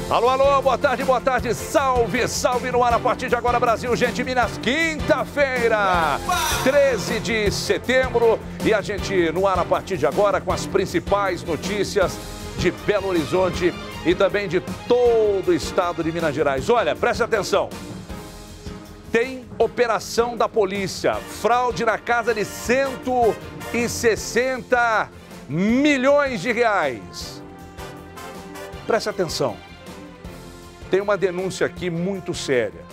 Alô, alô, boa tarde, salve, salve no ar a partir de agora, Brasil, gente, Minas, quinta-feira, 13 de setembro, e a gente no ar a partir de agora com as principais notícias de Belo Horizonte e também de todo o estado de Minas Gerais. Olha, preste atenção, tem operação da polícia, fraude na casa de 160 milhões de reais. Preste atenção. Tem uma denúncia aqui muito séria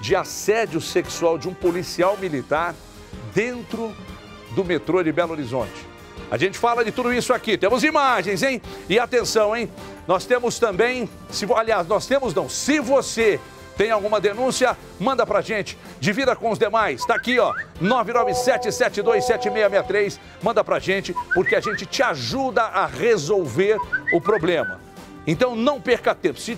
de assédio sexual de um policial militar dentro do metrô de Belo Horizonte. A gente fala de tudo isso aqui, temos imagens, hein? E atenção, hein? Nós temos também, se você tem alguma denúncia, manda pra gente, divida com os demais. Tá aqui, ó, 997-727663, manda pra gente, porque a gente te ajuda a resolver o problema. Então não perca tempo, se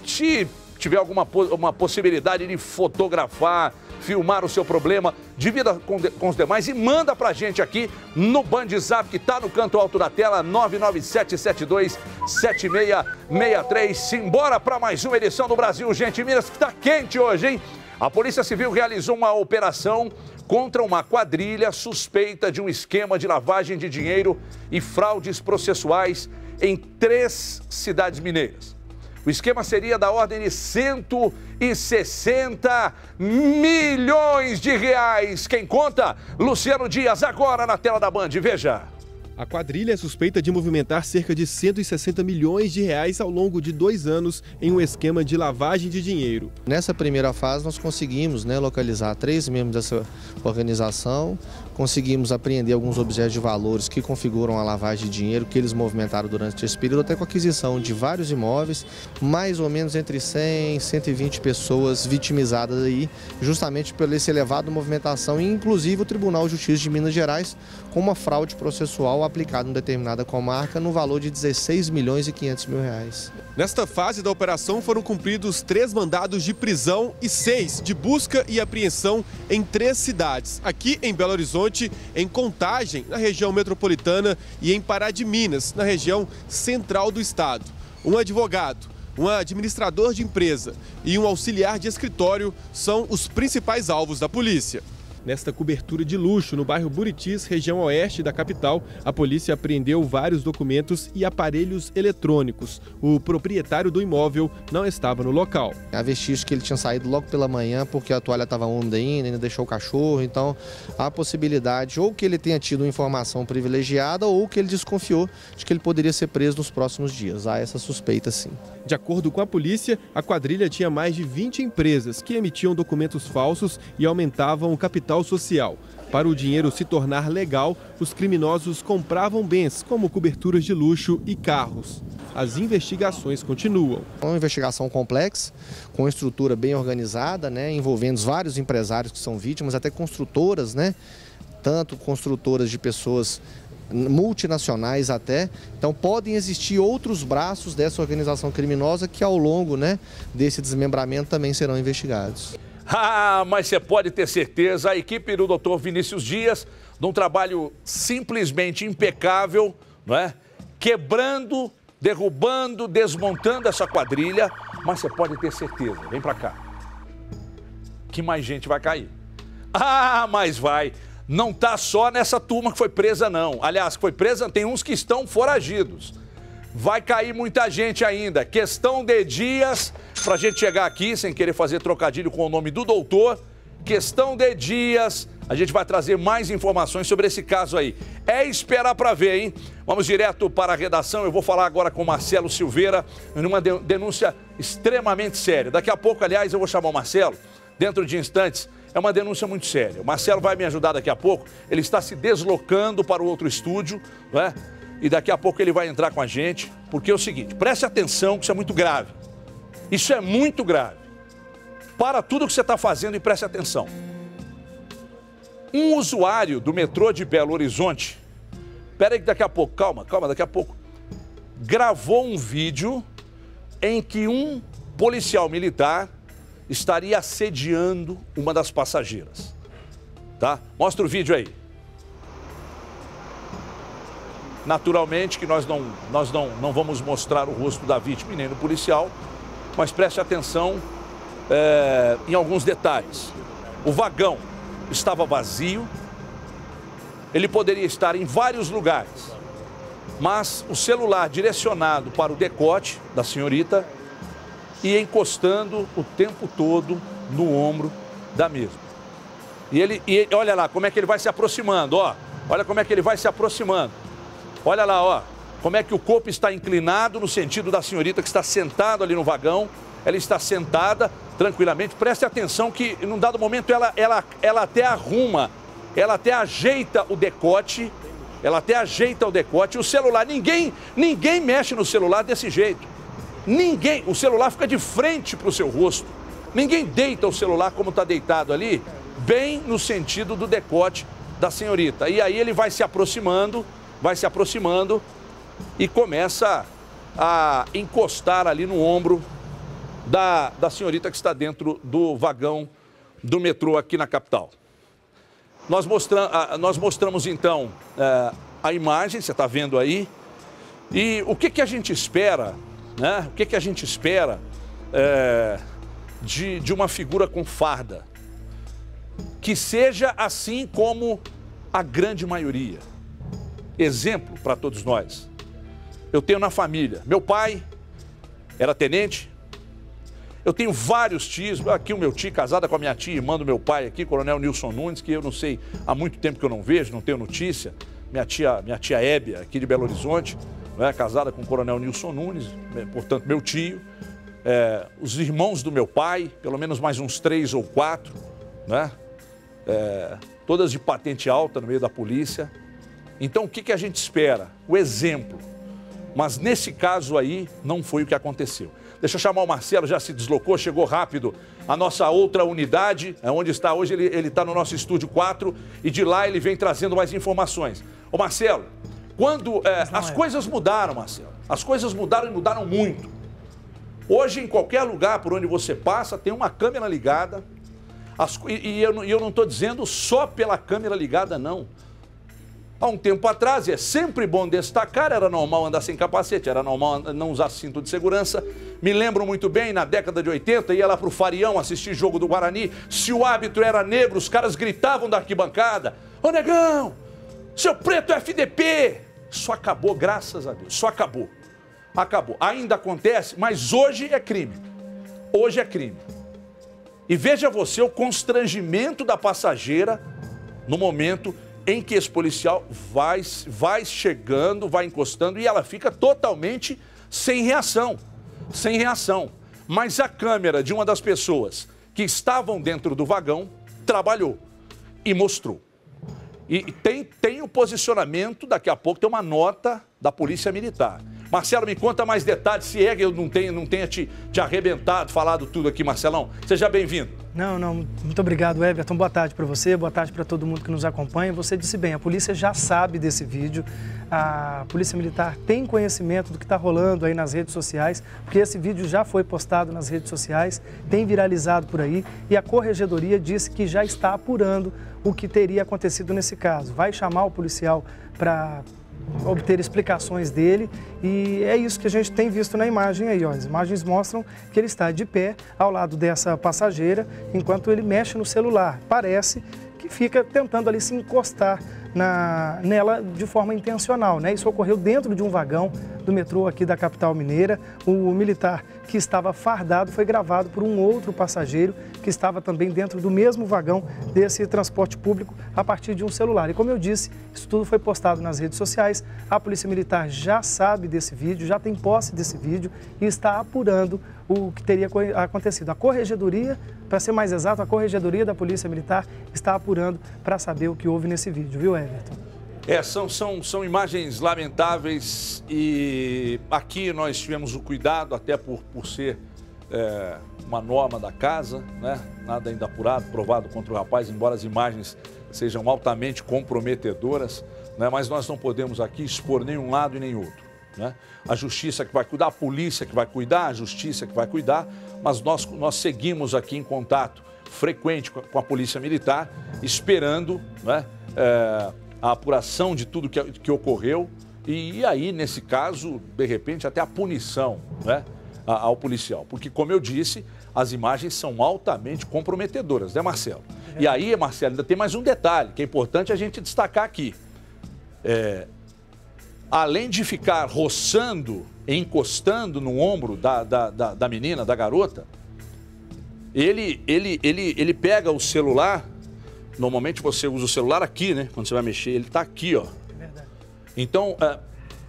tiver uma possibilidade de fotografar, filmar o seu problema, divida com os demais e manda pra gente aqui no Bandzap, que tá no canto alto da tela, 997-727663. Simbora pra mais uma edição do Brasil, gente, Minas, que tá quente hoje, hein? A Polícia Civil realizou uma operação contra uma quadrilha suspeita de um esquema de lavagem de dinheiro e fraudes processuais em 3 cidades mineiras. O esquema seria da ordem de 160 milhões de reais. Quem conta? Luciano Dias, agora na tela da Band. Veja. A quadrilha é suspeita de movimentar cerca de 160 milhões de reais ao longo de 2 anos em um esquema de lavagem de dinheiro. Nessa primeira fase nós conseguimos localizar 3 membros dessa organização, conseguimos apreender alguns objetos de valores que configuram a lavagem de dinheiro que eles movimentaram durante esse período, até com a aquisição de vários imóveis, mais ou menos entre 100 e 120 pessoas vitimizadas aí, justamente por esse elevado movimentação, e inclusive o Tribunal de Justiça de Minas Gerais com uma fraude processual aplicada em determinada comarca no valor de 16 milhões e 500 mil reais. Nesta fase da operação foram cumpridos 3 mandados de prisão e 6 de busca e apreensão em 3 cidades. Aqui em Belo Horizonte, em Contagem, na região metropolitana, e em Pará de Minas, na região central do estado. Um advogado, um administrador de empresa e um auxiliar de escritório são os principais alvos da polícia. Nesta cobertura de luxo, no bairro Buritis, região oeste da capital, a polícia apreendeu vários documentos e aparelhos eletrônicos. O proprietário do imóvel não estava no local. Há vestígios que ele tinha saído logo pela manhã porque a toalha estava úmida ainda deixou o cachorro. Então, há a possibilidade ou que ele tenha tido uma informação privilegiada ou que ele desconfiou de que ele poderia ser preso nos próximos dias. Há essa suspeita, sim. De acordo com a polícia, a quadrilha tinha mais de 20 empresas que emitiam documentos falsos e aumentavam o capital social. Para o dinheiro se tornar legal, os criminosos compravam bens como coberturas de luxo e carros. As investigações continuam. É uma investigação complexa, com estrutura bem organizada, envolvendo vários empresários que são vítimas, até construtoras, tanto construtoras de pessoas multinacionais até. Então podem existir outros braços dessa organização criminosa que ao longo desse desmembramento também serão investigados. Ah, mas você pode ter certeza, a equipe do Dr. Vinícius Dias, de um trabalho simplesmente impecável, quebrando, derrubando, desmontando essa quadrilha, mas você pode ter certeza, vem pra cá, que mais gente vai cair. Ah, mas vai, não tá só nessa turma que foi presa não, aliás, que foi presa, tem uns que estão foragidos. Vai cair muita gente ainda, questão de dias pra gente chegar aqui, sem querer fazer trocadilho com o nome do doutor, questão de dias, a gente vai trazer mais informações sobre esse caso aí. É esperar pra ver, hein? Vamos direto para a redação, eu vou falar agora com o Marcelo Silveira, numa denúncia extremamente séria. Daqui a pouco, aliás, eu vou chamar o Marcelo, dentro de instantes, é uma denúncia muito séria. O Marcelo vai me ajudar daqui a pouco, ele está se deslocando para o outro estúdio, E daqui a pouco ele vai entrar com a gente, porque é o seguinte, preste atenção que isso é muito grave. Isso é muito grave. Para tudo que você está fazendo e preste atenção. Um usuário do metrô de Belo Horizonte, espera aí que daqui a pouco, calma, daqui a pouco, gravou um vídeo em que um policial militar estaria assediando uma das passageiras. Tá? Mostra o vídeo aí. Naturalmente que nós não vamos mostrar o rosto da vítima e nem do policial, mas preste atenção em alguns detalhes. O vagão estava vazio, ele poderia estar em vários lugares, mas o celular direcionado para o decote da senhorita e encostando o tempo todo no ombro da mesma. E olha lá como é que ele vai se aproximando, ó. Olha como é que ele vai se aproximando. Olha lá, ó. Como é que o corpo está inclinado no sentido da senhorita que está sentada ali no vagão. Ela está sentada tranquilamente. Preste atenção que, num dado momento, ela até arruma, ela até ajeita o decote. Ela até ajeita o decote. O celular, ninguém mexe no celular desse jeito. Ninguém. O celular fica de frente para o seu rosto. Ninguém deita o celular como está deitado ali, bem no sentido do decote da senhorita. E aí ele vai se aproximando e começa a encostar ali no ombro da senhorita que está dentro do vagão do metrô aqui na capital. Nós mostramos então a imagem, você está vendo aí, e o que a gente espera, né? O que a gente espera de uma figura com farda? Que seja assim como a grande maioria. Exemplo para todos nós. Eu tenho na família, meu pai era tenente, eu tenho vários tios, aqui o meu tio casada com a minha tia, irmã do meu pai aqui, Coronel Nilson Nunes, que eu não sei, há muito tempo que eu não vejo, não tenho notícia. Minha tia Hébia, aqui de Belo Horizonte, né, casada com o Coronel Nilson Nunes, portanto meu tio. Os irmãos do meu pai, pelo menos mais uns 3 ou 4, né? Todas de patente alta no meio da polícia. Então o que a gente espera? O exemplo. Mas nesse caso aí não foi o que aconteceu. Deixa eu chamar o Marcelo, já se deslocou, chegou rápido. A nossa outra unidade, onde está hoje, ele está no nosso estúdio 4 e de lá ele vem trazendo mais informações. Ô Marcelo, quando as coisas mudaram, Marcelo, as coisas mudaram e mudaram muito. Hoje em qualquer lugar por onde você passa tem uma câmera ligada. E eu não estou dizendo só pela câmera ligada, não. Há um tempo atrás, e é sempre bom destacar, era normal andar sem capacete, era normal não usar cinto de segurança. Me lembro muito bem, na década de 80, ia lá para o Farião assistir jogo do Guarani. Se o árbitro era negro, os caras gritavam da arquibancada: "Ô negão, seu preto é FDP!" Isso acabou, graças a Deus, só acabou. Acabou. Ainda acontece, mas hoje é crime. Hoje é crime. E veja você o constrangimento da passageira no momento em que esse policial vai chegando, vai encostando e ela fica totalmente sem reação. Sem reação. Mas a câmera de uma das pessoas que estavam dentro do vagão trabalhou e mostrou. E tem o posicionamento, daqui a pouco tem uma nota da Polícia Militar. Marcelo, me conta mais detalhes, se eu não tenha te arrebentado, falado tudo aqui, Marcelão. Seja bem-vindo. Não, muito obrigado, Everton. Boa tarde para você, boa tarde para todo mundo que nos acompanha. Você disse bem, a polícia já sabe desse vídeo, a Polícia Militar tem conhecimento do que está rolando aí nas redes sociais, porque esse vídeo já foi postado nas redes sociais, tem viralizado por aí, e a Corregedoria disse que já está apurando o que teria acontecido nesse caso. Vai chamar o policial para obter explicações dele, e é isso que a gente tem visto na imagem aí, ó. As imagens mostram que ele está de pé ao lado dessa passageira enquanto ele mexe no celular. Parece que fica tentando ali se encostar nela de forma intencional, né? Isso ocorreu dentro de um vagão do metrô aqui da capital mineira. O militar que estava fardado foi gravado por um outro passageiro que estava também dentro do mesmo vagão desse transporte público a partir de um celular. E como eu disse, isso tudo foi postado nas redes sociais. A Polícia Militar já sabe desse vídeo, já tem posse desse vídeo e está apurando o que teria acontecido. A Corregedoria, para ser mais exato, a Corregedoria da Polícia Militar está apurando para saber o que houve nesse vídeo, viu, Everton? São imagens lamentáveis e aqui nós tivemos o cuidado, até por ser uma norma da casa, né? Nada ainda apurado, provado contra o rapaz, embora as imagens sejam altamente comprometedoras, né? Mas nós não podemos aqui expor nenhum lado e nem outro, né? A justiça que vai cuidar, a polícia que vai cuidar, a justiça que vai cuidar, mas nós seguimos aqui em contato frequente com a Polícia Militar, esperando, né, a apuração de tudo que ocorreu e aí, nesse caso, de repente, até a punição, né, ao policial. Porque, como eu disse, as imagens são altamente comprometedoras, né, Marcelo? E aí, Marcelo, ainda tem mais um detalhe que é importante a gente destacar aqui. Além de ficar roçando, encostando no ombro da menina, da garota, ele pega o celular. Normalmente você usa o celular aqui, né? Quando você vai mexer, ele está aqui, ó. É verdade. Então,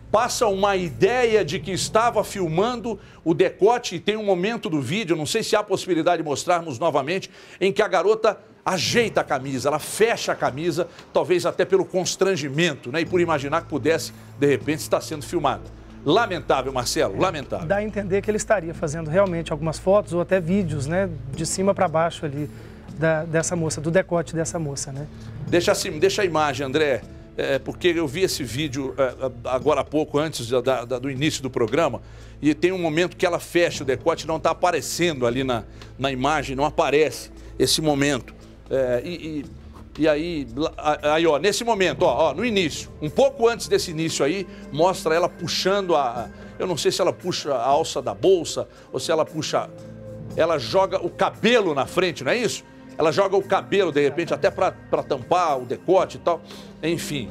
passa uma ideia de que estava filmando o decote e tem um momento do vídeo, não sei se há possibilidade de mostrarmos novamente, em que a garota ajeita a camisa, ela fecha a camisa, talvez até pelo constrangimento, né? E por imaginar que pudesse, de repente, estar sendo filmada. Lamentável, Marcelo, lamentável. Dá a entender que ele estaria fazendo realmente algumas fotos ou até vídeos, né? De cima para baixo ali. Dessa moça, do decote dessa moça, né? Deixa a imagem, André, porque eu vi esse vídeo agora há pouco, antes do início do programa, e tem um momento que ela fecha o decote, não está aparecendo ali na imagem, não aparece esse momento. E aí, ó, nesse momento, ó, no início, um pouco antes desse início aí, mostra ela puxando eu não sei se ela puxa a alça da bolsa, ou se ela joga o cabelo na frente, não é isso? Ela joga o cabelo, de repente, até para tampar o decote e tal. Enfim.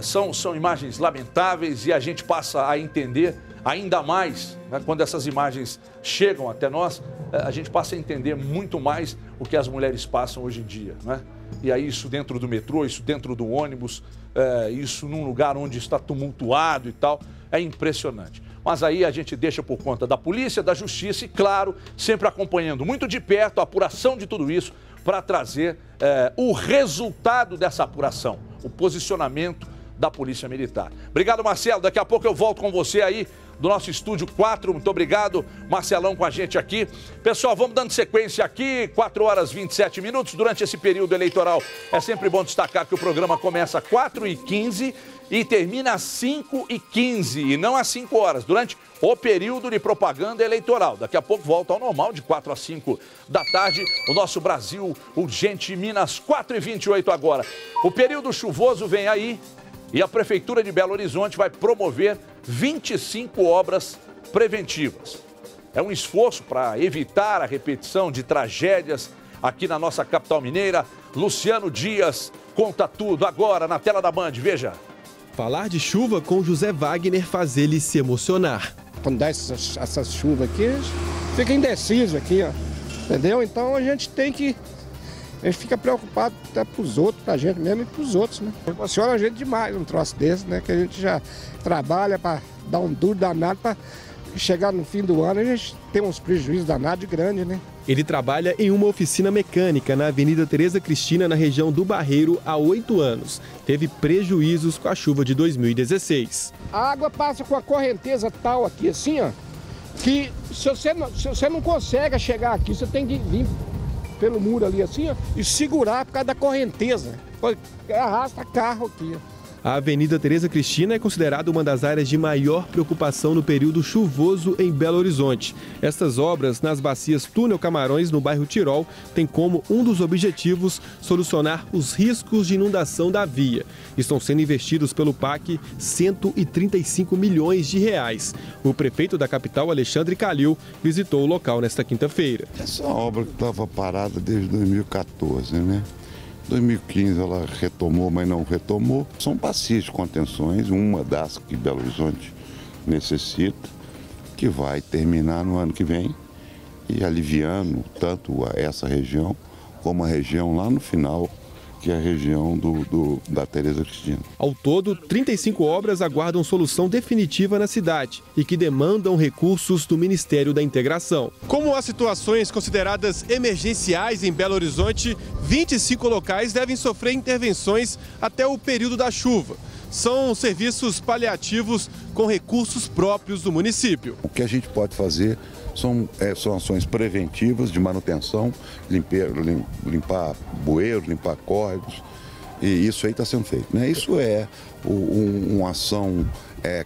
São imagens lamentáveis e a gente passa a entender ainda mais, né, quando essas imagens chegam até nós, a gente passa a entender muito mais o que as mulheres passam hoje em dia, né? E aí isso dentro do metrô, isso dentro do ônibus, isso num lugar onde está tumultuado e tal, é impressionante. Mas aí a gente deixa por conta da polícia, da justiça e, claro, sempre acompanhando muito de perto a apuração de tudo isso para trazer o resultado dessa apuração, o posicionamento da Polícia Militar. Obrigado, Marcelo. Daqui a pouco eu volto com você aí do nosso Estúdio 4. Muito obrigado, Marcelão, com a gente aqui. Pessoal, vamos dando sequência aqui, 4 horas e 27 minutos. Durante esse período eleitoral, é sempre bom destacar que o programa começa às 4h15 e termina às 5h15, e não às 5 horas, durante o período de propaganda eleitoral. Daqui a pouco volta ao normal, de 4 às 5 da tarde, o nosso Brasil Urgente Minas, 4h28 agora. O período chuvoso vem aí e a Prefeitura de Belo Horizonte vai promover 25 obras preventivas. É um esforço para evitar a repetição de tragédias aqui na nossa capital mineira. Luciano Dias conta tudo agora na tela da Band, veja. Falar de chuva com José Wagner faz ele se emocionar. Quando dá essas chuvas aqui, fica indeciso aqui, ó. Entendeu? Então a gente fica preocupado até pros outros, pra gente mesmo e pros outros, né? Emociona a gente demais um troço desse, né? Que a gente já trabalha para dar um duro danado para chegar no fim do ano a gente tem uns prejuízos danados grandes, né? Ele trabalha em uma oficina mecânica na Avenida Tereza Cristina, na região do Barreiro, há 8 anos. Teve prejuízos com a chuva de 2016. A água passa com a correnteza tal aqui, assim, ó, que se você não consegue chegar aqui, você tem que vir pelo muro ali, assim, ó, e segurar por causa da correnteza. Arrasta carro aqui, ó. A Avenida Tereza Cristina é considerada uma das áreas de maior preocupação no período chuvoso em Belo Horizonte. Estas obras nas bacias Túnel Camarões, no bairro Tirol, têm como um dos objetivos solucionar os riscos de inundação da via. Estão sendo investidos pelo PAC 135 milhões de reais. O prefeito da capital, Alexandre Calil, visitou o local nesta quinta-feira. Essa é uma obra que estava parada desde 2014, né? 2015 ela retomou, mas não retomou. São bacias de contenções, uma das que Belo Horizonte necessita, que vai terminar no ano que vem e aliviando tanto essa região como a região lá no final, que é a região da Tereza Cristina. Ao todo, 35 obras aguardam solução definitiva na cidade e que demandam recursos do Ministério da Integração. Como há situações consideradas emergenciais em Belo Horizonte, 25 locais devem sofrer intervenções até o período da chuva. São serviços paliativos com recursos próprios do município. O que a gente pode fazer são ações preventivas de manutenção, limpar bueiros, limpar córregos, e isso aí está sendo feito, né? Isso é uma ação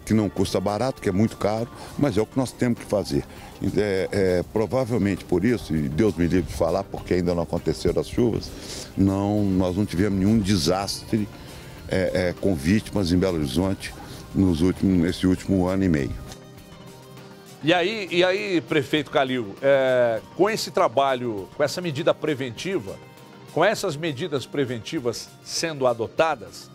que não custa barato, que é muito caro, mas é o que nós temos que fazer. Provavelmente por isso, e Deus me livre de falar, porque ainda não aconteceram as chuvas, nós não tivemos nenhum desastre com vítimas em Belo Horizonte nesse último ano e meio. E aí, prefeito Calil, com esse trabalho, com essa medida preventiva, com essas medidas preventivas sendo adotadas,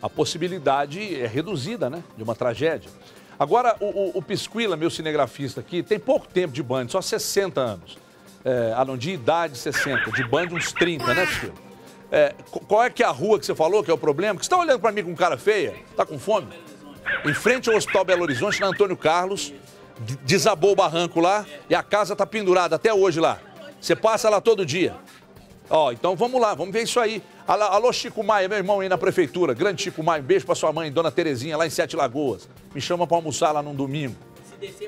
a possibilidade é reduzida, né, de uma tragédia. Agora, o Pisquila, meu cinegrafista aqui, tem pouco tempo de Band, só 60 anos. De idade 60, de Band uns 30, né, Pisquila? Qual é que é a rua que você falou que é o problema? Que você está olhando para mim com cara feia? Tá com fome? Em frente ao Hospital Belo Horizonte, na Antônio Carlos, desabou o barranco lá e a casa tá pendurada até hoje lá. Você passa lá todo dia. Ó, então vamos lá, vamos ver isso aí. Alô, Chico Maia, meu irmão aí na prefeitura. Grande Chico Maia, um beijo pra sua mãe, Dona Terezinha, lá em Sete Lagoas. Me chama pra almoçar lá num domingo.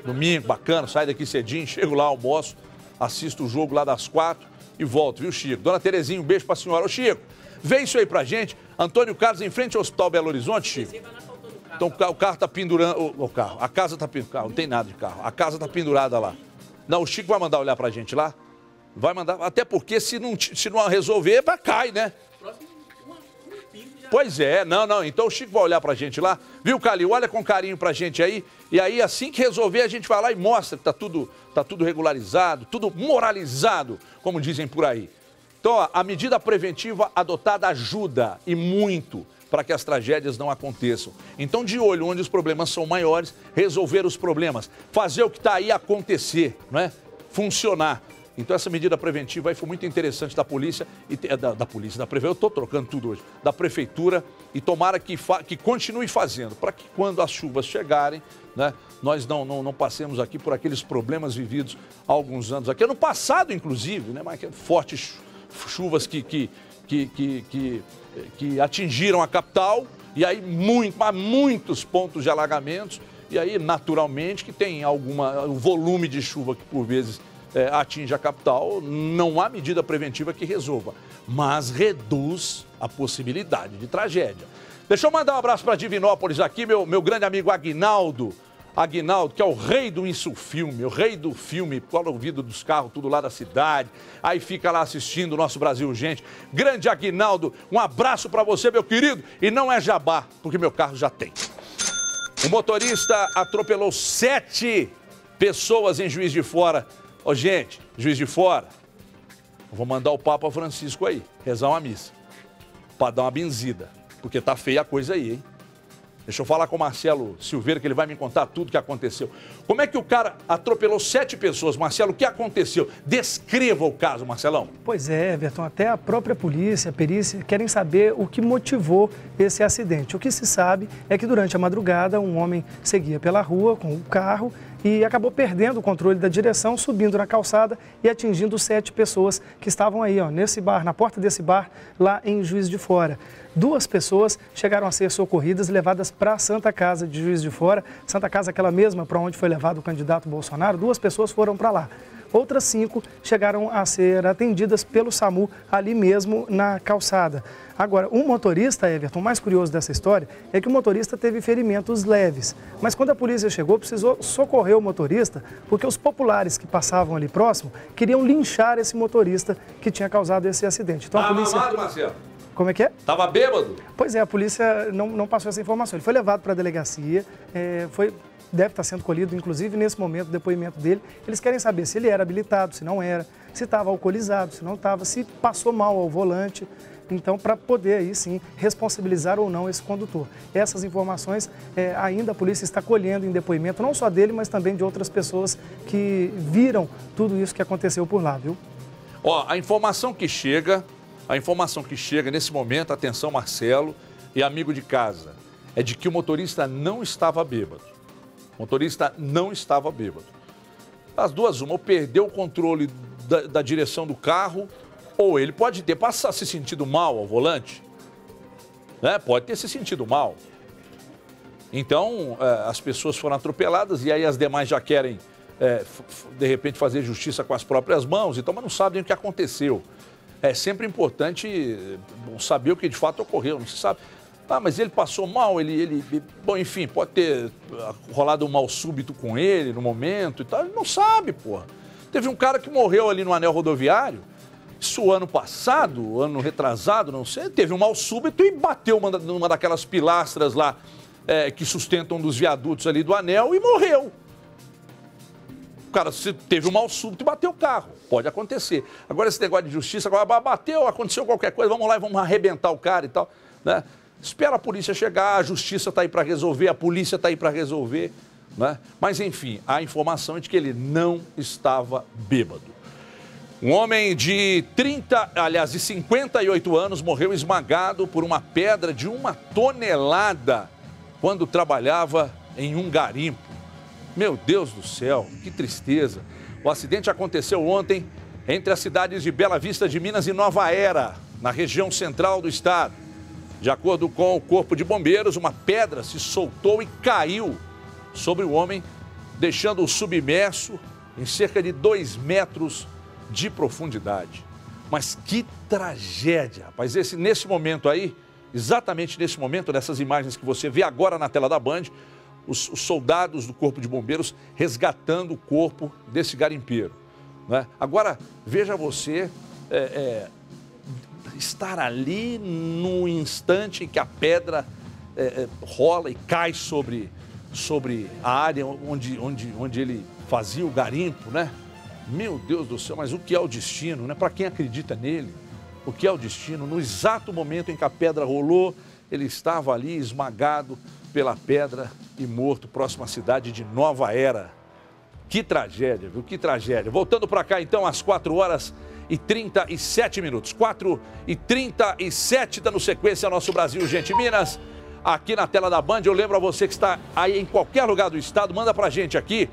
Domingo, bacana, saio daqui cedinho, chego lá, almoço, assisto o jogo lá das 4 e volto, viu, Chico? Dona Terezinha, um beijo pra senhora. Ô, Chico, vê isso aí pra gente. Antônio Carlos, em frente ao Hospital Belo Horizonte, Chico. Então o carro tá pendurando, a casa tá pendurada, não tem nada de carro, a casa tá pendurada lá. Não, o Chico vai mandar olhar pra gente lá, vai mandar, até porque se não resolver, cai, né? Pois é, não, então o Chico vai olhar pra gente lá, viu, Calil? Olha com carinho pra gente aí, e aí assim que resolver a gente vai lá e mostra que tá tudo regularizado, tudo moralizado, como dizem por aí. Então, ó, a medida preventiva adotada ajuda, e muito, para que as tragédias não aconteçam. Então, de olho onde os problemas são maiores, resolver os problemas, fazer o que está aí acontecer, não é? Funcionar. Então, essa medida preventiva aí foi muito interessante da polícia, da prefeitura, eu estou trocando tudo hoje, da prefeitura, e tomara que continue fazendo, para que quando as chuvas chegarem, né, nós não passemos aqui por aqueles problemas vividos há alguns anos aqui. Ano passado, inclusive, né, mas fortes chuvas que atingiram a capital, e aí muitos pontos de alagamentos, e aí naturalmente que tem um volume de chuva que por vezes atinge a capital, não há medida preventiva que resolva, mas reduz a possibilidade de tragédia. Deixa eu mandar um abraço para Divinópolis aqui, meu grande amigo Aguinaldo, que é o rei do Insulfilme, o rei do filme, cola o vidro dos carros, tudo lá da cidade, aí fica lá assistindo o Nosso Brasil Urgente. Grande Aguinaldo, um abraço para você, meu querido, e não é jabá, porque meu carro já tem. O motorista atropelou 7 pessoas em Juiz de Fora. Ô, gente, Juiz de Fora, eu vou mandar o Papa Francisco aí, rezar uma missa, para dar uma benzida, porque tá feia a coisa aí, hein? Deixa eu falar com o Marcelo Silveira, que ele vai me contar tudo o que aconteceu. Como é que o cara atropelou 7 pessoas? Marcelo, o que aconteceu? Descreva o caso, Marcelão. Pois é, Everton, até a própria polícia, a perícia, querem saber o que motivou esse acidente. O que se sabe é que durante a madrugada um homem seguia pela rua com o carro e acabou perdendo o controle da direção, subindo na calçada e atingindo 7 pessoas que estavam aí, ó, nesse bar, na porta desse bar, lá em Juiz de Fora. 2 pessoas chegaram a ser socorridas e levadas para a Santa Casa de Juiz de Fora. Santa Casa, aquela mesma para onde foi levado o candidato Bolsonaro, 2 pessoas foram para lá. Outras 5 chegaram a ser atendidas pelo SAMU ali mesmo na calçada. Agora, um motorista, Everton, o mais curioso dessa história é que o motorista teve ferimentos leves. Mas quando a polícia chegou, precisou socorrer o motorista, porque os populares que passavam ali próximo queriam linchar esse motorista que tinha causado esse acidente. Então, a polícia... Amado, Marcelo. Como é que é? Tava bêbado? Pois é, a polícia não passou essa informação. Ele foi levado para a delegacia, deve estar sendo colhido, inclusive, nesse momento, o depoimento dele. Eles querem saber se ele era habilitado, se não era, se estava alcoolizado, se não estava, se passou mal ao volante. Então, para poder, aí sim, responsabilizar ou não esse condutor. Essas informações ainda a polícia está colhendo em depoimento, não só dele, mas também de outras pessoas que viram tudo isso que aconteceu por lá, viu? Ó, a informação que chega nesse momento, atenção Marcelo e amigo de casa, é de que o motorista não estava bêbado. O motorista não estava bêbado. As duas, uma, ou perdeu o controle da direção do carro, ou ele pode ter se sentido mal ao volante, né? Pode ter se sentido mal. Então, as pessoas foram atropeladas e aí as demais já querem, de repente, fazer justiça com as próprias mãos, então, mas não sabem o que aconteceu. É sempre importante saber o que de fato ocorreu, não se sabe. Ah, mas ele passou mal, bom, enfim, pode ter rolado um mal súbito com ele no momento e tal, ele não sabe, porra. Teve um cara que morreu ali no anel rodoviário, isso ano passado, ano retrasado, não sei, teve um mal súbito e bateu numa daquelas pilastras lá que sustentam um dos viadutos ali do anel e morreu. cara se teve um mal súbito e bateu o carro. Pode acontecer. Agora esse negócio de justiça, agora bateu, aconteceu qualquer coisa, vamos lá e vamos arrebentar o cara e tal, né? Espera a polícia chegar, a justiça está aí para resolver, a polícia está aí para resolver, né? Mas enfim, a informação é de que ele não estava bêbado. Um homem de 58 anos morreu esmagado por uma pedra de 1 tonelada quando trabalhava em um garimpo. Meu Deus do céu, que tristeza. O acidente aconteceu ontem entre as cidades de Bela Vista de Minas e Nova Era, na região central do estado. De acordo com o Corpo de Bombeiros, uma pedra se soltou e caiu sobre o homem, deixando-o submerso em cerca de 2 metros de profundidade. Mas que tragédia, rapaz. Nesse momento aí, exatamente nesse momento, nessas imagens que você vê agora na tela da Band, os soldados do Corpo de Bombeiros resgatando o corpo desse garimpeiro, né? Agora, veja você estar ali no instante em que a pedra rola e cai sobre a área onde ele fazia o garimpo, né? Meu Deus do céu, mas o que é o destino, né? Para quem acredita nele, o que é o destino? No exato momento em que a pedra rolou, ele estava ali esmagado pela pedra e morto, próximo à cidade de Nova Era. Que tragédia, viu? Que tragédia. Voltando para cá, então, às 4h37. 4h37, dando sequência ao nosso Brasil, gente. Minas, aqui na tela da Band, eu lembro a você que está aí em qualquer lugar do estado, manda pra gente aqui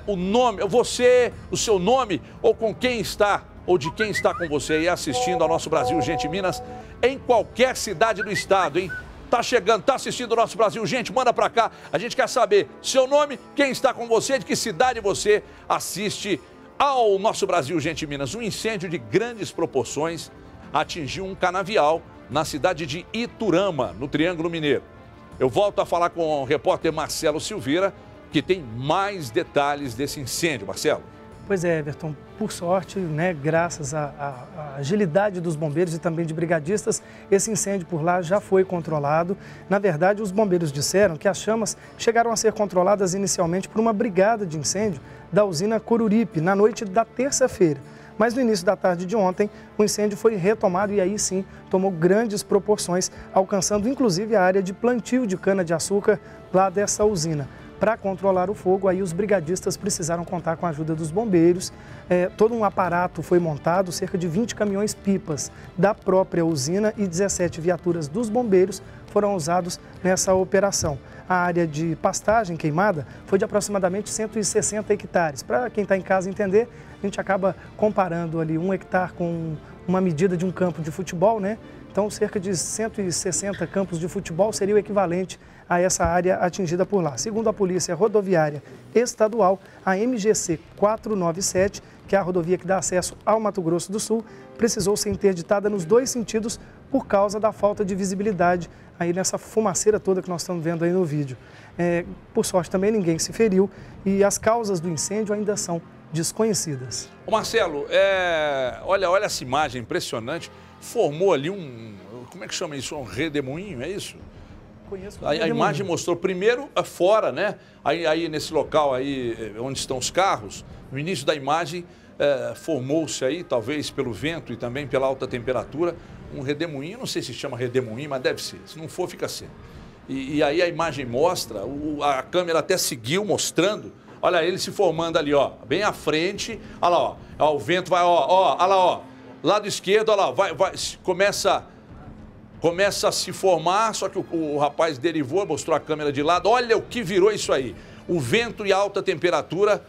o nome, o seu nome, ou com quem está, ou de quem está com você aí assistindo ao nosso Brasil, gente, Minas, em qualquer cidade do estado, hein? Tá chegando, tá assistindo o nosso Brasil, gente, manda pra cá, a gente quer saber seu nome, quem está com você, de que cidade você assiste ao nosso Brasil, gente, Minas. Um incêndio de grandes proporções atingiu um canavial na cidade de Iturama, no Triângulo Mineiro. Eu volto a falar com o repórter Marcelo Silveira, que tem mais detalhes desse incêndio. Marcelo. Pois é, Everton, por sorte, né, graças à agilidade dos bombeiros e também de brigadistas, esse incêndio por lá já foi controlado. Na verdade, os bombeiros disseram que as chamas chegaram a ser controladas inicialmente por uma brigada de incêndio da usina Coruripe, na noite da terça-feira. Mas no início da tarde de ontem, o incêndio foi retomado e aí sim tomou grandes proporções, alcançando inclusive a área de plantio de cana-de-açúcar lá dessa usina. Para controlar o fogo, aí os brigadistas precisaram contar com a ajuda dos bombeiros. Todo um aparato foi montado, cerca de 20 caminhões-pipas da própria usina e 17 viaturas dos bombeiros foram usados nessa operação. A área de pastagem queimada foi de aproximadamente 160 hectares. Para quem está em casa entender, a gente acaba comparando ali 1 hectare com uma medida de um campo de futebol, né? Então, cerca de 160 campos de futebol seria o equivalente a essa área atingida por lá. Segundo a Polícia Rodoviária Estadual, a MGC 497, que é a rodovia que dá acesso ao Mato Grosso do Sul, precisou ser interditada nos 2 sentidos por causa da falta de visibilidade aí nessa fumaceira toda que nós estamos vendo aí no vídeo. Por sorte também ninguém se feriu e as causas do incêndio ainda são desconhecidas. Ô Marcelo, olha essa imagem impressionante, formou ali como é que chama isso? Um redemoinho, é isso? Conheço. A imagem mostrou primeiro fora, né? Aí nesse local aí onde estão os carros, no início da imagem formou-se aí, talvez pelo vento e também pela alta temperatura, um redemoinho. Não sei se chama redemoinho, mas deve ser. Se não for, fica assim. E aí a imagem mostra, a câmera até seguiu mostrando, olha ele se formando ali, ó, bem à frente. Olha lá, ó, o vento vai, olha lá, ó, lado esquerdo, olha lá, começa a se formar, só que o rapaz derivou, mostrou a câmera de lado. Olha o que virou isso aí. O vento e a alta temperatura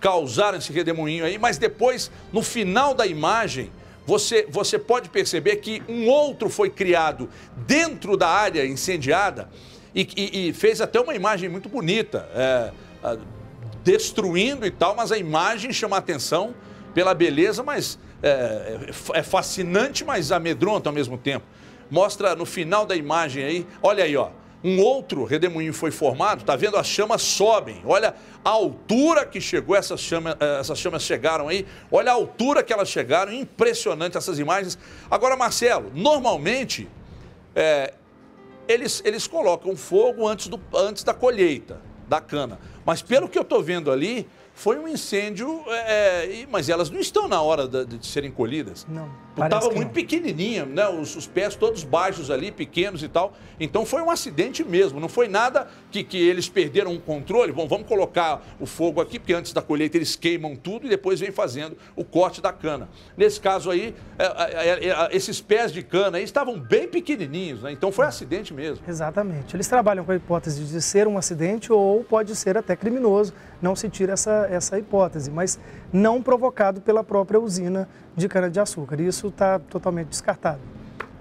causaram esse redemoinho aí, mas depois, no final da imagem, você pode perceber que um outro foi criado dentro da área incendiada e fez até uma imagem muito bonita, destruindo e tal, mas a imagem chama a atenção pela beleza, mas é fascinante, mas amedronta ao mesmo tempo. Mostra no final da imagem aí, olha aí, ó, um outro redemoinho foi formado, tá vendo? As chamas sobem, olha a altura que chegou, essas chamas chegaram aí, olha a altura que elas chegaram, impressionante essas imagens. Agora, Marcelo, normalmente eles colocam fogo antes da colheita da cana, Mas pelo que eu estou vendo ali, foi um incêndio, mas elas não estão na hora de serem colhidas. Não. Estava muito pequenininha, né? Os pés todos baixos ali, pequenos e tal. Então foi um acidente mesmo, não foi nada que eles perderam o controle. Bom, vamos colocar o fogo aqui, porque antes da colheita eles queimam tudo e depois vem fazendo o corte da cana. Nesse caso aí, esses pés de cana aí estavam bem pequenininhos, né? Então foi acidente mesmo. Exatamente. Eles trabalham com a hipótese de ser um acidente ou pode ser até criminoso. Não se tira essa hipótese, mas não provocado pela própria usina de cana-de-açúcar. Isso está totalmente descartado.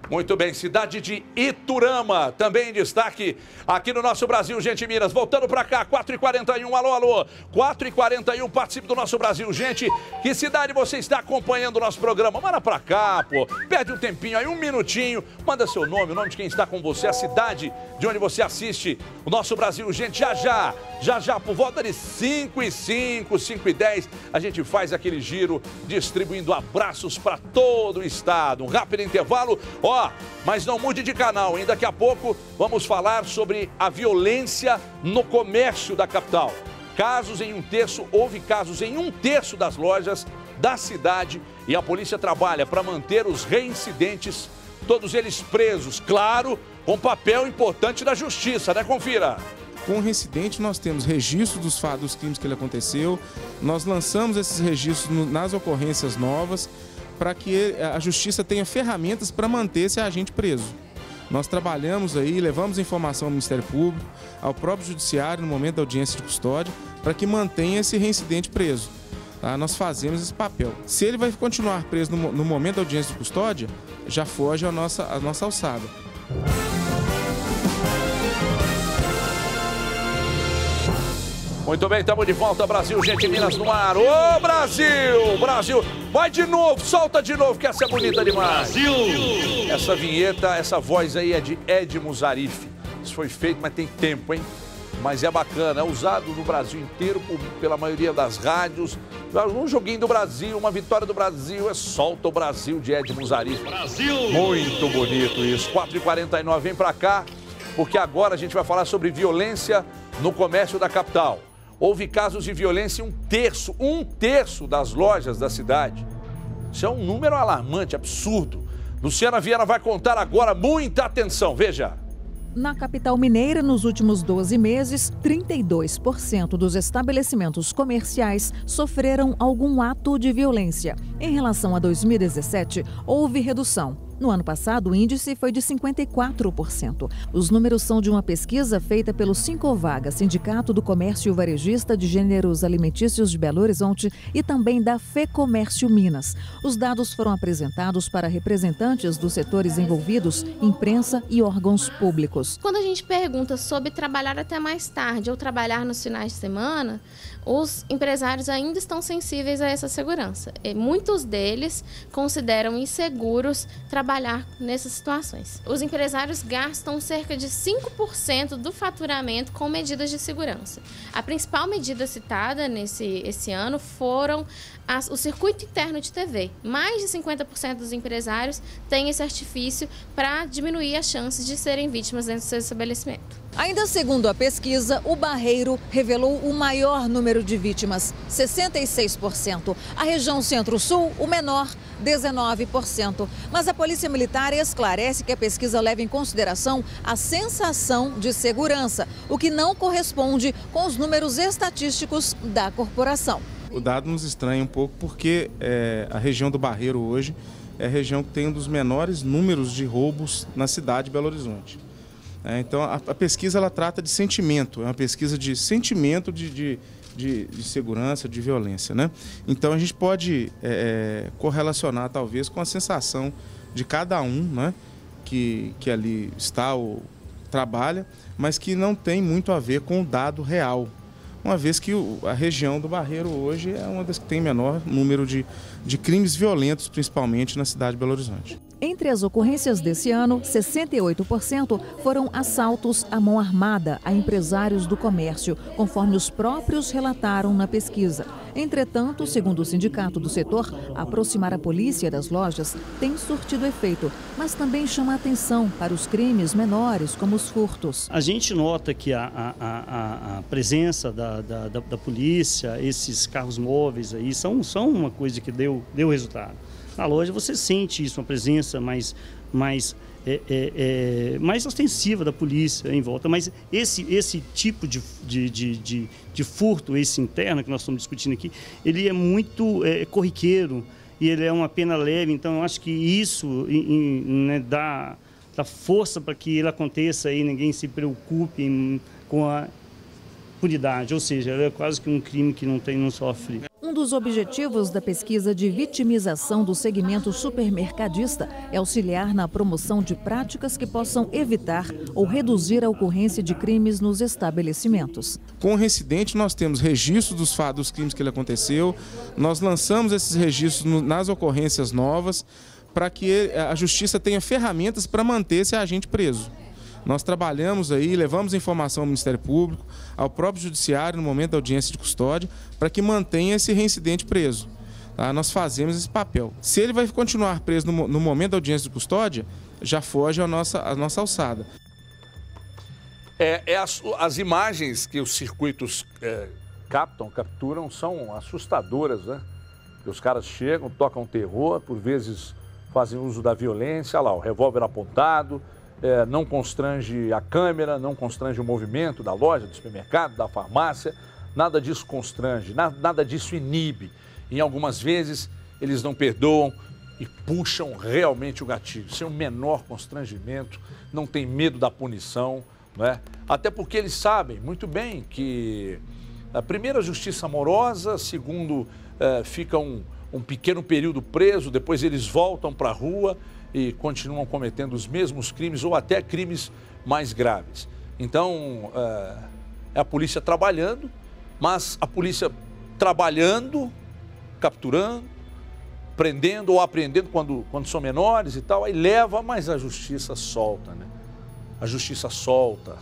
Muito bem, cidade de Iturama, também em destaque aqui no nosso Brasil, gente, Minas. Voltando para cá, 4h41, alô, alô, 4h41, participe do nosso Brasil, gente. Que cidade você está acompanhando o nosso programa? Manda para cá, pô, perde um tempinho aí, um minutinho, manda seu nome, o nome de quem está com você, a cidade de onde você assiste o nosso Brasil, gente. Já, por volta de 5h05, 5h10, a gente faz aquele giro distribuindo abraços para todo o estado. Um rápido intervalo, mas não mude de canal, hein? Daqui a pouco vamos falar sobre a violência no comércio da capital. Houve casos em um terço das lojas da cidade e a polícia trabalha para manter os reincidentes, todos eles presos, claro, com papel importante da justiça, né? Confira. Com o reincidente, nós temos registro dos crimes que ele aconteceu, nós lançamos esses registros nas ocorrências novas, para que a justiça tenha ferramentas para manter esse agente preso. Nós trabalhamos aí, levamos informação ao Ministério Público, ao próprio Judiciário no momento da audiência de custódia, para que mantenha esse reincidente preso. Tá? Nós fazemos esse papel. Se ele vai continuar preso no momento da audiência de custódia, já foge a nossa alçada. Muito bem, estamos de volta, Brasil, gente, Minas no ar. Ô, Brasil! Brasil! Vai de novo, solta de novo, que essa é bonita demais. Brasil! Essa vinheta, essa voz aí é de Edmo Zarif. Isso foi feito, mas tem tempo, hein? Mas é bacana, é usado no Brasil inteiro pela maioria das rádios. Um joguinho do Brasil, uma vitória do Brasil, Solta o Brasil de Edmo Zarif. Brasil! Muito bonito isso. 4h49, vem pra cá, porque agora a gente vai falar sobre violência no comércio da capital. Houve casos de violência em um terço das lojas da cidade. Isso é um número alarmante, absurdo. Luciana Viana vai contar agora, muita atenção, veja. Na capital mineira, nos últimos 12 meses, 32% dos estabelecimentos comerciais sofreram algum ato de violência. Em relação a 2017, houve redução. No ano passado, o índice foi de 54%. Os números são de uma pesquisa feita pelo Sincovaga, Sindicato do Comércio Varejista de Gêneros Alimentícios de Belo Horizonte e também da FEComércio Minas. Os dados foram apresentados para representantes dos setores envolvidos, imprensa e órgãos públicos. Quando a gente pergunta sobre trabalhar até mais tarde ou trabalhar nos finais de semana, os empresários ainda estão sensíveis a essa segurança. E muitos deles consideram inseguros trabalhar nessas situações. Os empresários gastam cerca de 5% do faturamento com medidas de segurança. A principal medida citada esse ano foram o circuito interno de TV. Mais de 50% dos empresários têm esse artifício para diminuir as chances de serem vítimas dentro do seu estabelecimento. Ainda segundo a pesquisa, o Barreiro revelou o maior número de vítimas, 66%. A região Centro-Sul, o menor, 19%. Mas a Polícia Militar esclarece que a pesquisa leva em consideração a sensação de segurança, o que não corresponde com os números estatísticos da corporação. O dado nos estranha um pouco porque a região do Barreiro hoje é a região que tem um dos menores números de roubos na cidade de Belo Horizonte. Então a pesquisa ela trata de sentimento, é uma pesquisa de sentimento de segurança, de violência, né? Então a gente pode correlacionar talvez com a sensação de cada um, né, que ali está ou trabalha, mas que não tem muito a ver com o dado real. Uma vez que a região do Barreiro hoje é uma das que tem menor número de crimes violentos, principalmente na cidade de Belo Horizonte. Entre as ocorrências desse ano, 68% foram assaltos à mão armada a empresários do comércio, conforme os próprios relataram na pesquisa. Entretanto, segundo o sindicato do setor, aproximar a polícia das lojas tem surtido efeito, mas também chama a atenção para os crimes menores, como os furtos. A gente nota que a presença da polícia, esses carros móveis aí, são uma coisa que deu resultado. Na loja você sente isso, uma presença mais ostensiva da polícia em volta, mas esse tipo de furto, esse interno que nós estamos discutindo aqui, ele é muito corriqueiro e ele é uma pena leve, então eu acho que isso dá força para que ele aconteça e ninguém se preocupe com a impunidade, ou seja, é quase que um crime que não sofre. Um dos objetivos da pesquisa de vitimização do segmento supermercadista é auxiliar na promoção de práticas que possam evitar ou reduzir a ocorrência de crimes nos estabelecimentos. Com o reincidente, nós temos registros dos crimes que ele aconteceu, nós lançamos esses registros nas ocorrências novas para que a Justiça tenha ferramentas para manter esse agente preso. Nós trabalhamos aí, levamos informação ao Ministério Público, ao próprio Judiciário no momento da audiência de custódia, para que mantenha esse reincidente preso. Tá? Nós fazemos esse papel. Se ele vai continuar preso no momento da audiência de custódia, já foge a nossa alçada. As imagens que os circuitos capturam são assustadoras, né? Os caras chegam, tocam terror, por vezes fazem uso da violência, olha lá, o revólver apontado, não constrange a câmera, não constrange o movimento da loja, do supermercado, da farmácia, nada disso constrange, nada disso inibe. Em algumas vezes eles não perdoam e puxam realmente o gatilho, sem o menor constrangimento, não tem medo da punição, né? Até porque eles sabem muito bem que a primeira justiça amorosa, segundo fica um pequeno período preso, depois eles voltam para a rua e continuam cometendo os mesmos crimes ou até crimes mais graves. Então, é a polícia trabalhando, mas a polícia trabalhando, capturando, prendendo ou apreendendo quando são menores e tal, aí leva, mas a justiça solta, né? A justiça solta.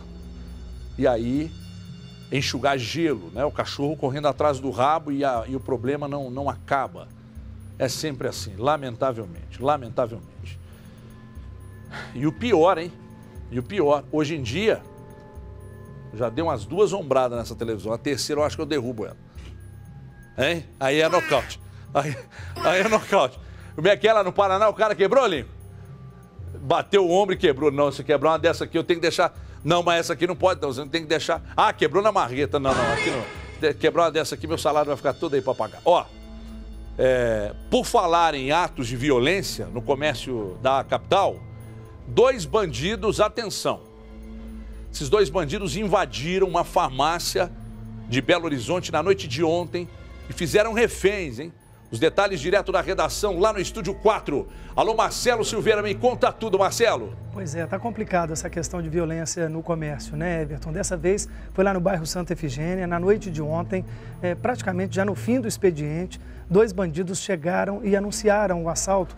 E aí, enxugar gelo, né? O cachorro correndo atrás do rabo e o problema não acaba. É sempre assim, lamentavelmente, lamentavelmente. E o pior, hein? E o pior, hoje em dia, já dei umas 2 ombradas nessa televisão, a terceira eu acho que eu derrubo ela. Hein? Aí é nocaute. Aí é nocaute. Como é que é lá no Paraná, o cara quebrou, Lincoln? Bateu o ombro e quebrou. Não, se quebrar uma dessa aqui, eu tenho que deixar... Não, mas essa aqui não pode, não, você não tem que deixar... Ah, quebrou na marreta. Não, aqui não. Quebrar uma dessa aqui, meu salário vai ficar todo aí para pagar. Ó, por falar em atos de violência no comércio da capital, 2 bandidos, atenção, esses 2 bandidos invadiram uma farmácia de Belo Horizonte na noite de ontem e fizeram reféns, hein? Os detalhes direto da redação lá no Estúdio 4. Alô, Marcelo Silveira, me conta tudo, Marcelo. Pois é, tá complicado essa questão de violência no comércio, né, Everton? Dessa vez foi lá no bairro Santa Efigênia, na noite de ontem, praticamente já no fim do expediente, 2 bandidos chegaram e anunciaram o assalto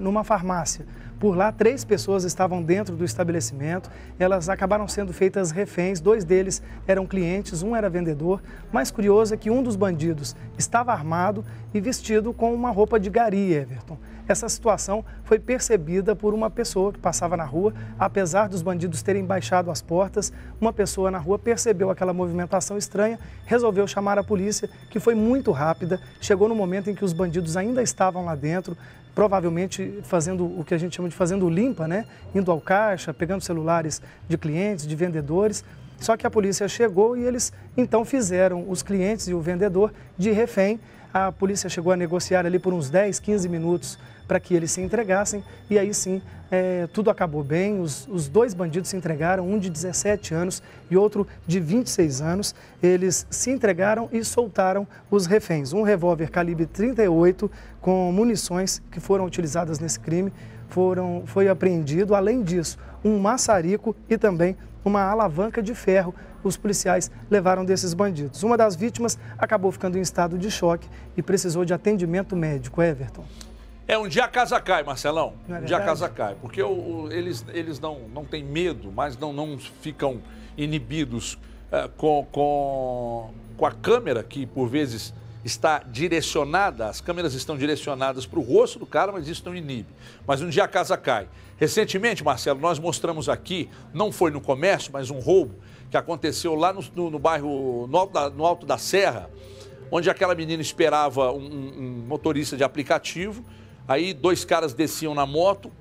numa farmácia. Por lá, 3 pessoas estavam dentro do estabelecimento, elas acabaram sendo feitas reféns, 2 deles eram clientes, um era vendedor. Mais curioso é que um dos bandidos estava armado e vestido com uma roupa de gari, Everton. Essa situação foi percebida por uma pessoa que passava na rua. Apesar dos bandidos terem baixado as portas, uma pessoa na rua percebeu aquela movimentação estranha, resolveu chamar a polícia, que foi muito rápida. Chegou no momento em que os bandidos ainda estavam lá dentro, provavelmente fazendo o que a gente chama de fazendo limpa, né? Indo ao caixa, pegando celulares de clientes, de vendedores. Só que a polícia chegou e eles então fizeram os clientes e o vendedor de refém. A polícia chegou a negociar ali por uns 10, 15 minutos para que eles se entregassem e aí sim tudo acabou bem. Os 2 bandidos se entregaram, um de 17 anos e outro de 26 anos. Eles se entregaram e soltaram os reféns. Um revólver calibre 38 com munições que foram utilizadas nesse crime foi apreendido. Além disso, um maçarico e também uma alavanca de ferro. Os policiais levaram desses bandidos. Uma das vítimas acabou ficando em estado de choque e precisou de atendimento médico. Everton. É, um dia a casa cai, Marcelão. Um dia a casa cai. Porque eles não têm medo, mas não ficam inibidos com a câmera, que por vezes está direcionada, as câmeras estão direcionadas para o rosto do cara, mas isso não inibe. Mas um dia a casa cai. Recentemente, Marcelo, nós mostramos aqui, não foi no comércio, mas um roubo que aconteceu lá no bairro, no Alto da Serra, onde aquela menina esperava um motorista de aplicativo. Aí 2 caras desciam na moto,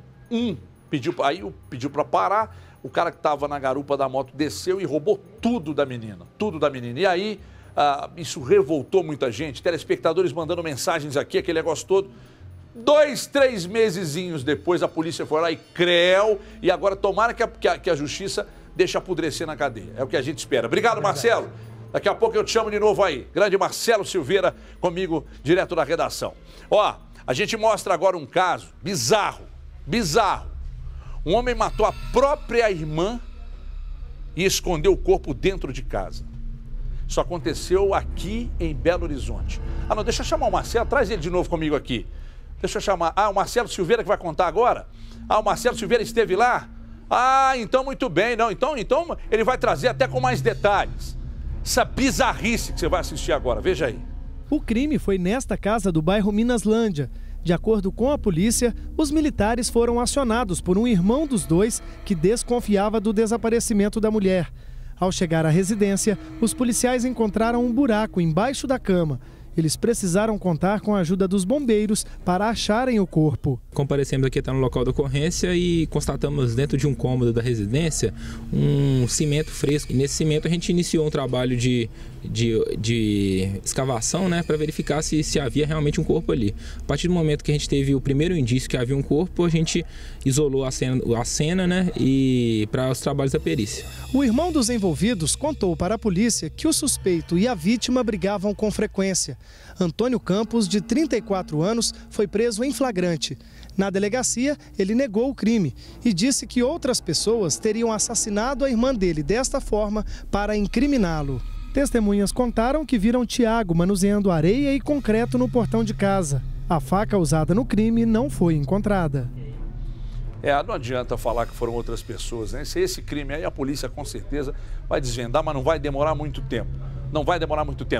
pediu para parar, o cara que estava na garupa da moto desceu e roubou tudo da menina. E aí isso revoltou muita gente, telespectadores mandando mensagens aqui, aquele negócio todo. 2, 3 mesezinhos depois a polícia foi lá e creu, e agora tomara que a justiça deixe apodrecer na cadeia. É o que a gente espera. Obrigado, Marcelo. Daqui a pouco eu te chamo de novo aí. Grande Marcelo Silveira comigo, direto da redação. Ó, a gente mostra agora um caso bizarro. Um homem matou a própria irmã e escondeu o corpo dentro de casa. Isso aconteceu aqui em Belo Horizonte. Ah, não, deixa eu chamar o Marcelo, traz ele de novo comigo aqui. Deixa eu chamar. Ah, o Marcelo Silveira que vai contar agora? Ah, o Marcelo Silveira esteve lá? Ah, então muito bem. Não, então ele vai trazer até com mais detalhes. Essa bizarrice que você vai assistir agora, veja aí. O crime foi nesta casa do bairro Minaslândia. De acordo com a polícia, os militares foram acionados por um irmão dos 2 que desconfiava do desaparecimento da mulher. Ao chegar à residência, os policiais encontraram um buraco embaixo da cama. Eles precisaram contar com a ajuda dos bombeiros para acharem o corpo. Comparecemos aqui até no local da ocorrência e constatamos dentro de um cômodo da residência um cimento fresco. E nesse cimento a gente iniciou um trabalho de escavação, né, para verificar se havia realmente um corpo ali. A partir do momento que a gente teve o primeiro indício que havia um corpo, a gente isolou a cena, né, e para os trabalhos da perícia. O irmão dos envolvidos contou para a polícia que o suspeito e a vítima brigavam com frequência. Antônio Campos, de 34 anos, foi preso em flagrante. Na delegacia, ele negou o crime e disse que outras pessoas teriam assassinado a irmã dele desta forma para incriminá-lo. Testemunhas contaram que viram Tiago manuseando areia e concreto no portão de casa. A faca usada no crime não foi encontrada. Não adianta falar que foram outras pessoas, né? Esse crime aí a polícia com certeza vai desvendar, mas não vai demorar muito tempo.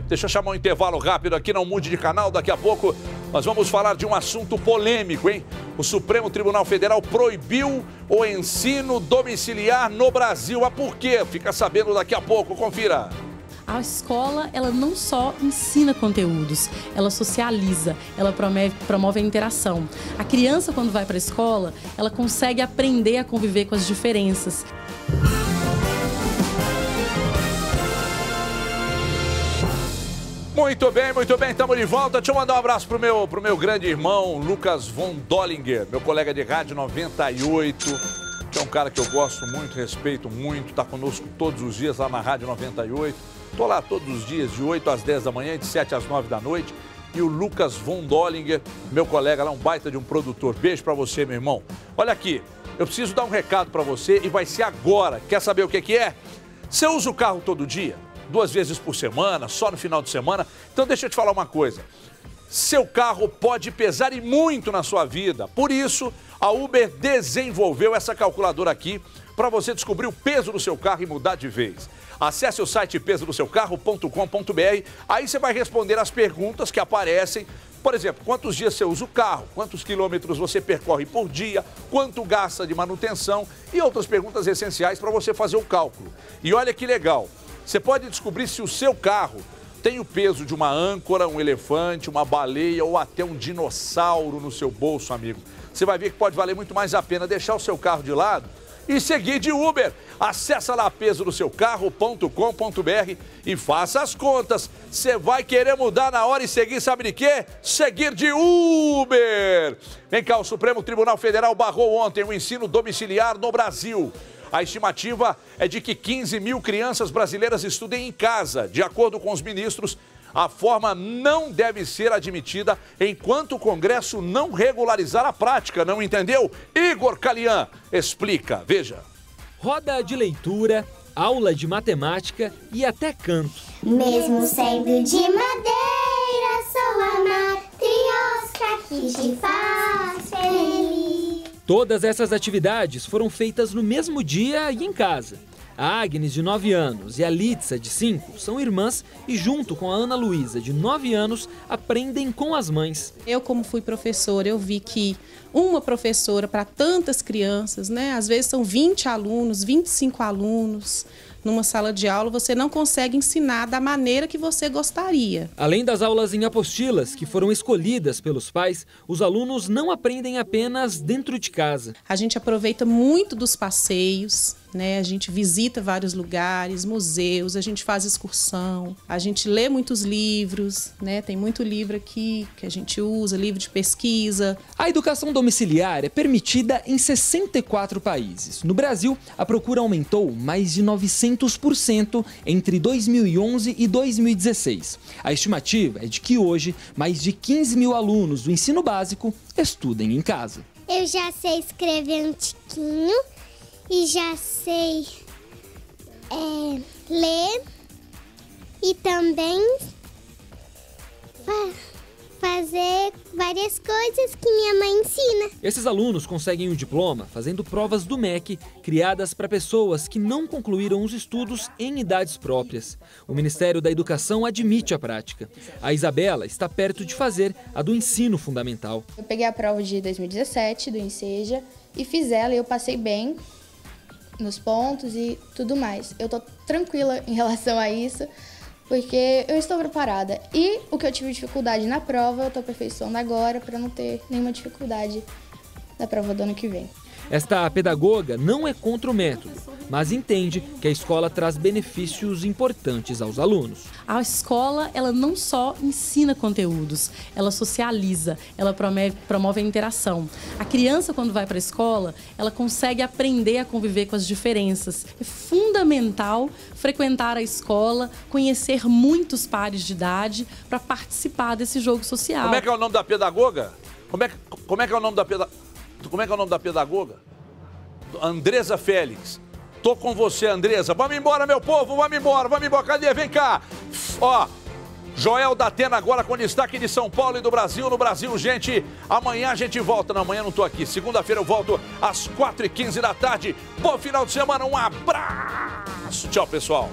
Deixa eu chamar um intervalo rápido aqui, não mude de canal. Daqui a pouco nós vamos falar de um assunto polêmico, hein? O Supremo Tribunal Federal proibiu o ensino domiciliar no Brasil. Por quê? Fica sabendo daqui a pouco, confira. A escola, ela não só ensina conteúdos, ela socializa, ela promove a interação. A criança, quando vai para a escola, ela consegue aprender a conviver com as diferenças. Muito bem, estamos de volta. Deixa eu mandar um abraço pro meu grande irmão, Lucas von Dollinger, meu colega de rádio 98. Que é um cara que eu gosto muito, respeito muito, está conosco todos os dias lá na Rádio 98. Estou lá todos os dias, de 8 às 10 da manhã, de 7 às 9 da noite. E o Lucas von Dollinger, meu colega lá, um baita de um produtor. Beijo para você, meu irmão. Olha aqui, eu preciso dar um recado para você e vai ser agora. Quer saber o que é? Você usa o carro todo dia? 2 vezes por semana, só no final de semana? Então deixa eu te falar uma coisa. Seu carro pode pesar e muito na sua vida. Por isso, a Uber desenvolveu essa calculadora aqui para você descobrir o peso do seu carro e mudar de vez. Acesse o site pesodoseucarro.com.br. Aí você vai responder as perguntas que aparecem. Por exemplo, quantos dias você usa o carro, quantos quilômetros você percorre por dia, quanto gasta de manutenção e outras perguntas essenciais para você fazer o cálculo. E olha que legal, você pode descobrir se o seu carro tem o peso de uma âncora, um elefante, uma baleia ou até um dinossauro no seu bolso, amigo. Você vai ver que pode valer muito mais a pena deixar o seu carro de lado e seguir de Uber. Acesse lá pesodoseucarro.com.br e faça as contas. Você vai querer mudar na hora e seguir, sabe de quê? Seguir de Uber. Vem cá, o Supremo Tribunal Federal barrou ontem o ensino domiciliar no Brasil. A estimativa é de que 15 mil crianças brasileiras estudem em casa. De acordo com os ministros, a forma não deve ser admitida enquanto o Congresso não regularizar a prática, não entendeu? Igor Calian explica, veja. Roda de leitura, aula de matemática e até canto. Mesmo sendo de madeira, sou a matriosca que te faz feliz. Todas essas atividades foram feitas no mesmo dia e em casa. A Agnes, de 9 anos, e a Litza, de 5, são irmãs e, junto com a Ana Luísa, de 9 anos, aprendem com as mães. Eu, como fui professora, eu vi que uma professora para tantas crianças, né? Às vezes são 20 alunos, 25 alunos. Numa sala de aula, você não consegue ensinar da maneira que você gostaria. Além das aulas em apostilas, que foram escolhidas pelos pais, os alunos não aprendem apenas dentro de casa. A gente aproveita muito dos passeios, né? A gente visita vários lugares, museus, a gente faz excursão, a gente lê muitos livros, né? Tem muito livro aqui que a gente usa, livro de pesquisa. A educação domiciliar é permitida em 64 países. No Brasil, a procura aumentou mais de 900% entre 2011 e 2016. A estimativa é de que hoje, mais de 15 mil alunos do ensino básico estudem em casa. Eu já sei escrever um tiquinho e já sei ler e também fazer várias coisas que minha mãe ensina. Esses alunos conseguem o diploma fazendo provas do MEC, criadas para pessoas que não concluíram os estudos em idades próprias. O Ministério da Educação admite a prática. A Isabela está perto de fazer a do ensino fundamental. Eu peguei a prova de 2017 do Enseja e fiz ela e eu passei bem nos pontos e tudo mais. Eu tô tranquila em relação a isso, porque eu estou preparada. E o que eu tive dificuldade na prova, eu estou aperfeiçoando agora para não ter nenhuma dificuldade na prova do ano que vem. Esta pedagoga não é contra o método, mas entende que a escola traz benefícios importantes aos alunos. A escola, ela não só ensina conteúdos, ela socializa, ela promove a interação. A criança, quando vai para a escola, ela consegue aprender a conviver com as diferenças. É fundamental frequentar a escola, conhecer muitos pares de idade para participar desse jogo social. Como é que é o nome da pedagoga? Como é que é o nome da pedagoga? Como é que é o nome da pedagoga? Andresa Félix. Tô com você, Andresa. Vamos embora, meu povo, vamos embora. Cadê? Vem cá. Ó, Joel da Atena agora com destaque de São Paulo e do Brasil. No Brasil, gente, amanhã a gente volta. Não, amanhã não tô aqui. Segunda-feira eu volto às 4h15 da tarde. Bom final de semana, um abraço. Tchau, pessoal.